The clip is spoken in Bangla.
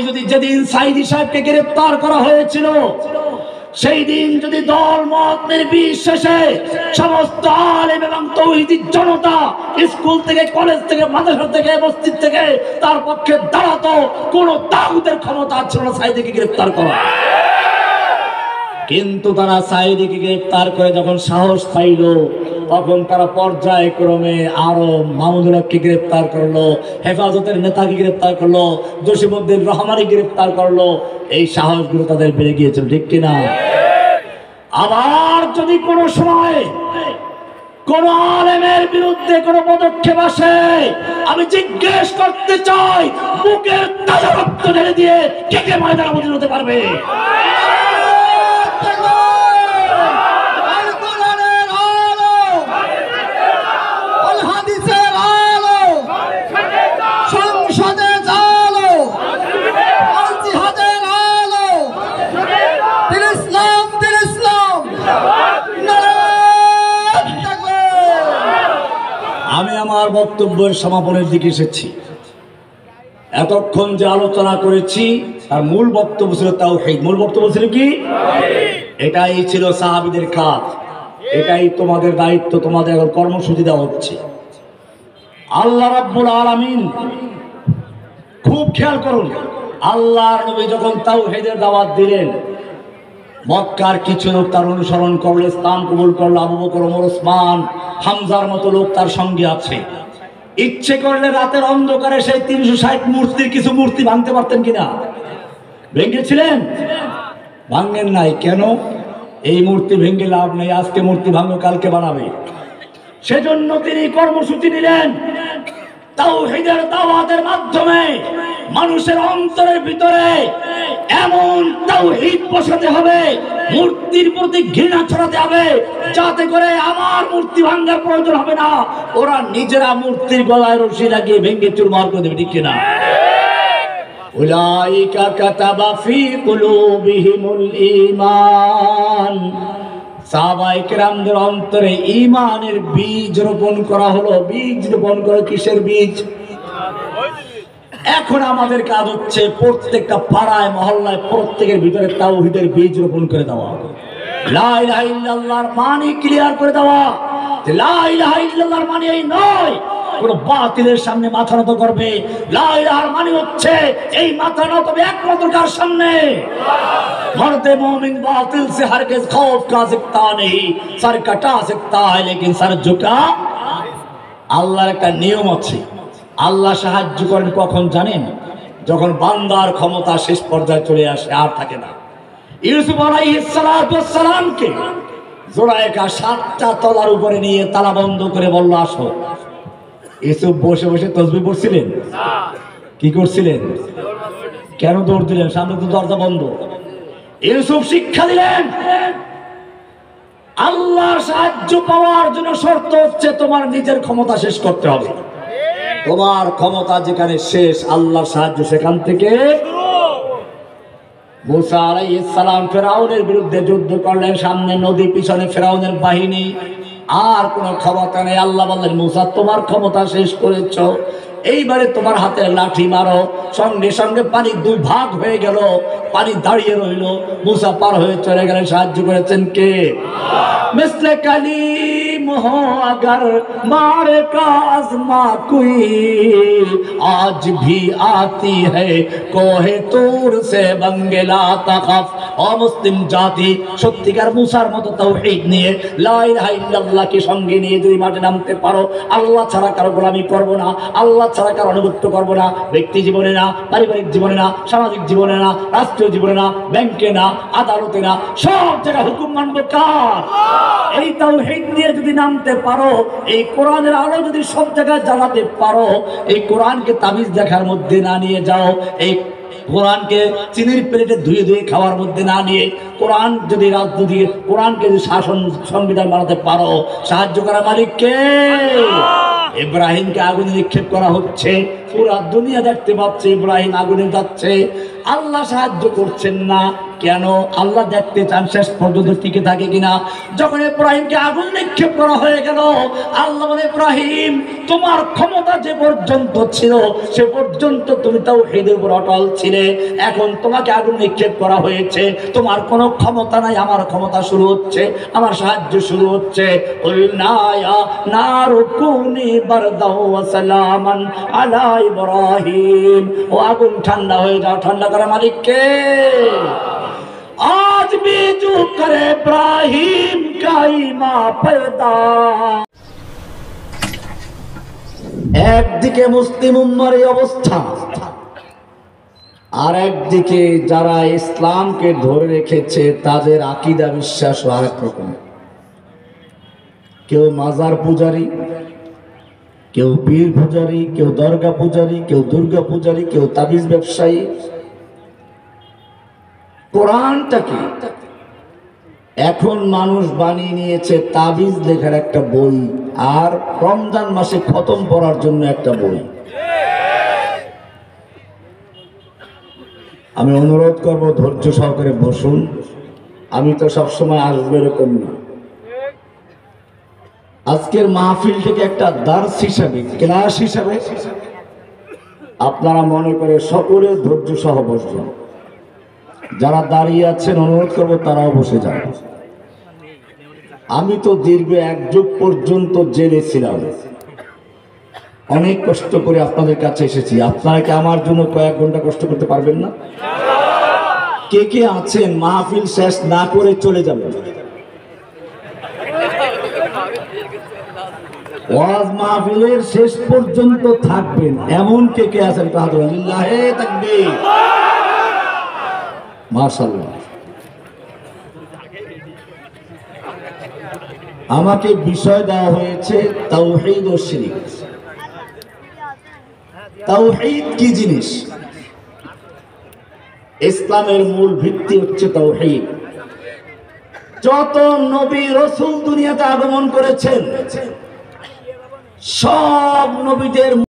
যদি যেদিন সাইদি সাহেবকে গ্রেফতার করা হয়েছিল সেই দিন যদি দল মত নির্বিশেষে সমস্ত আলেম এবং তৌহিদি জনতা স্কুল থেকে কলেজ থেকে মাদ্রাসা থেকে মসজিদ থেকে তার পক্ষে দাঁড়াতো, কোন তাগুতের ক্ষমতা ছিল না সাইদিকে গ্রেফতার করা। কিন্তু তারা সাইদিকে গ্রেফতার করে যখন সাহস পাইল তখন তারা পর্যায়ক্রমে আরো মামুনুল হককে গ্রেফতার করলো, হেফাজতের নেতাকে গ্রেফতার করলো, জসিমউদ্দিন রহমানকে গ্রেফতার করলো। এই সাহসগুলো তাদের বেড়ে গিয়েছিল, ঠিক কিনা? আবার যদি কোনো সময় কোন আলেমের বিরুদ্ধে কোন পদক্ষেপ আসে, আমি জিজ্ঞেস করতে চাই, বুকের তাজা রক্ত ঢেলে দিয়ে কে কে ময়দানে মজুর হতে পারবে? আমি আমার বক্তব্যের সমাপনের দিকে এসেছি। এতক্ষণ যে আলোচনা করেছি তার মূল বক্তব্য ছিল তাওহীদ। মূল বক্তব্য ছিল কি? এটাই ছিল সাহাবীদের কাজ, এটাই তোমাদের দায়িত্ব, তোমাদের কর্মসূচি দেওয়া হচ্ছে। আল্লাহ রাব্বুল আলামিন, খুব খেয়াল করুন, আল্লাহর নবী যখন তাওহীদের দাওয়াত দিলেন, মক্কার কিছু লোক তার অনুসরণ করলো, ইসলাম কবুল করলো। আবু বকর, ওমর, ওসমান, হামজার মতো লোক তার সঙ্গে আছে। ইচ্ছে করলে রাতের অন্ধকারে সেই 360 মূর্তির কিছু মূর্তি ভাঙতে পারতেন কিনা? ভেঙেছিলেন? ভাঙেন নাই। কেন? এই মূর্তি ভেঙে লাভ নেই, আজকে মূর্তি ভাঙো, কালকে বানাবে। সেজন্য তিনি কর্মসূচি নিলেন, তাওহীদের দাওয়াতের মাধ্যমে মানুষের অন্তরের ভিতরে এমন তাওহীদ বসাতে হবে, মূর্তির প্রতি ঘৃণা ছড়াতে হবে, যাতে করে আমার মূর্তি ভাঙার প্রয়োজন হবে না, ওরা নিজেরা মূর্তির গলায় রশি লাগিয়ে ভেঙে চুরমার করে দেবে, ঠিক কিনা? উলাইকা কাতাবা ফি কুলুবিহিমুল ঈমান, সাহাবায়ে কেরামদের অন্তরে ঈমানের বীজ রোপণ করা হলো। বীজ রোপণ করে কিসের বীজ? এখন আমাদের কাজ হচ্ছে প্রত্যেকটা পাড়ায় মহল্লায় প্রত্যেকের ভিতরে তাওহীদের বীজ রোপণ করে দেওয়া, লা ইলাহা ইল্লাল্লাহর মানে ক্লিয়ার করে দেওয়া। লা ইলাহা ইল্লাল্লাহর মানে এই নয় কোন বাতিলের সামনে মাথা নত করবে। লা ইলাহার মানে হচ্ছে এই মাথা নত হবে একমাত্র কার সামনে? মর্দে মুমিন বাতিল সে হরগিজ খৌফ কা सकता नहीं, सर कटा सकता है लेकिन सर झुका। আল্লাহর একটা নিয়ম আছে, আল্লাহ সাহায্য করেন কখন জানেন? যখন বান্দার ক্ষমতা শেষ পর্যায়ে চলে আসে, আর থাকে না। ইউসুফ আলাইহিস সালাতু ওয়াস সালামকে জোড়ায়েকা 7টা তলার উপরে নিয়ে তালা বন্ধ করে বলল, আসো। ইউসুফ বসে বসে তাসবিহ পড়ছিলেন? কি করছিলেন? কেন দৌড় দিলেন? সামনে তো দরজা বন্ধ। ইউসুফ শিক্ষা দিলেন, আল্লাহর সাহায্য পাওয়ার জন্য শর্ত হচ্ছে তোমার নিজের ক্ষমতা শেষ করতে হবে। তোমার ক্ষমতা যেখানে শেষ, আল্লাহর সাহায্য সেখান থেকে। মুসা আলাইহিস সালাম ফেরাউনের বিরুদ্ধে যুদ্ধ করলেন, সামনে নদী, পিছনে ফেরাউনের বাহিনী, আর কোনো ক্ষমতা নেই। আল্লাহ বললেন, মুসা তোমার ক্ষমতা শেষ করেছো, এইবারে তোমার হাতে লাঠি মারো। সঙ্গে সঙ্গে পানি 2 ভাগ হয়ে গেল, পানি দাঁড়িয়ে রইল। মুসা পার হয়ে চলে গেলেন। সাহায্য করেছেন কে? মিসলে কালিম হো अगर मारे का आजमा कोई आज भी आती है कोहे तूर से बंगला तखफ। অমুসলিম জাতি সত্যিকার মুসার মতো তাওহীদ নিয়ে লা ইলাহা ইল্লাল্লাহকে সঙ্গে নিয়ে যদি মাঠে নামতে পারো, আল্লাহ ছাড়া কারো গোলামি করব না, আল্লাহ ছাড়া কারো আনুগত্য করব না, ব্যক্তি জীবনে না, পারিবারিক জীবনে না, সামাজিক জীবনে না, রাষ্ট্রীয় জীবনে না, ব্যাংকে না, আদালতে না, সব জায়গায় হুকুম মানব কার? এই তাওহীদ নিয়ে যদি নামতে পারো, এই কোরআনের আলো যদি সব জায়গায় জ্বালাতে পারো, এই কোরআনকে তাবিজ দেখার মধ্যে না নিয়ে যাও, এই কোরআনকে চিনির প্লেটে ধুয়ে ধুয়ে খাওয়ার মধ্যে না নিয়ে, কোরআন যদি রাজনীতি, কোরআনকে যদি শাসন সংবিধান বানাতে পারো, সাহায্য করা মালিক কে? ইব্রাহিমকে আগুনে নিক্ষেপ করা হচ্ছে, পুরা দুনিয়া দেখতে পাচ্ছে ইব্রাহিম আগুনে যাচ্ছে, আল্লাহ সাহায্য করছেন না। কেন? আল্লাহ দেখতে চান শেষ পর্যন্ত টিকে থাকে কিনা। যখন ইব্রাহিমকে আগুন নিক্ষেপ করা হয়ে গেল, আল্লাহ বলে, ইব্রাহিম তোমার ক্ষমতা যে পর্যন্ত ছিল সে পর্যন্ত তুমি তাওহীদের উপর অটল ছিলে, এখন তোমাকে আগুন নিক্ষেপ করা হয়েছে, তোমার কোনো ক্ষমতা নাই, আমার ক্ষমতা শুরু হচ্ছে, আমার সাহায্য শুরু হচ্ছে। কুলনা ইয়া নারু কুনি বারদাও ওয়া সালামান আলা ইব্রাহিম, ও আগুন ঠান্ডা হয়ে যাও। ঠান্ডা করা মালিক কে? আজ भी जो करे इब्राहिम का ईमान पैदा। একদিকে মুসলিম উম্মার এই অবস্থা, আর একদিকে যারা ইসলামকে ধরে রেখেছে তাদের আকীদা বিশ্বাস আরেক রকম। কেউ মাজার পূজারী, কেউ পীর পূজারী, কেউ দরগা পূজারী, কেউ দুর্গা পূজারী, কেউ তাবিজ ব্যবসায়ী। কোরআনটাকে এখন মানুষ বানিয়ে নিয়েছে তাবিজ লেখার একটা বই, আর রমজান মাসে খতম পড়ার জন্য একটা বই। আমি অনুরোধ করব ধৈর্য সহকারে বসুন। আমি তো সবসময় আসবো এরকম না। আজকের মাহফিল থেকে একটা দার্স হিসাবে, ক্লাস হিসাবে আপনারা মনে করে সকলে ধৈর্য সহ বসবেন। যারা দাঁড়িয়ে আছেন অনুরোধ করবো তারাও বসে যান। আমি তো দীর্ঘ 1 যুগ পর্যন্ত জেলে ছিলাম, অনেক কষ্ট করে আপনাদের কাছে এসেছি। আপনারা কি আমার জন্য কয়েক ঘন্টা কষ্ট করতে পারবেন না? কে কে আছেন মাহফিল শেষ না করে চলে যাবেন? ওয়াজ মাহফিলের শেষ পর্যন্ত থাকবেন এমন কে কে আছেন? লিল্লাহে তাকবীর, মাশাআল্লাহ। আমাকে বিষয় দেওয়া হয়েছে তাওহীদ ও শিরক। তাওহীদ কি জিনিস? ইসলামের মূল ভিত্তি হচ্ছে তাওহীদ। যত নবী রাসূল দুনিয়াতে আগমন করেছেন সব নবীদের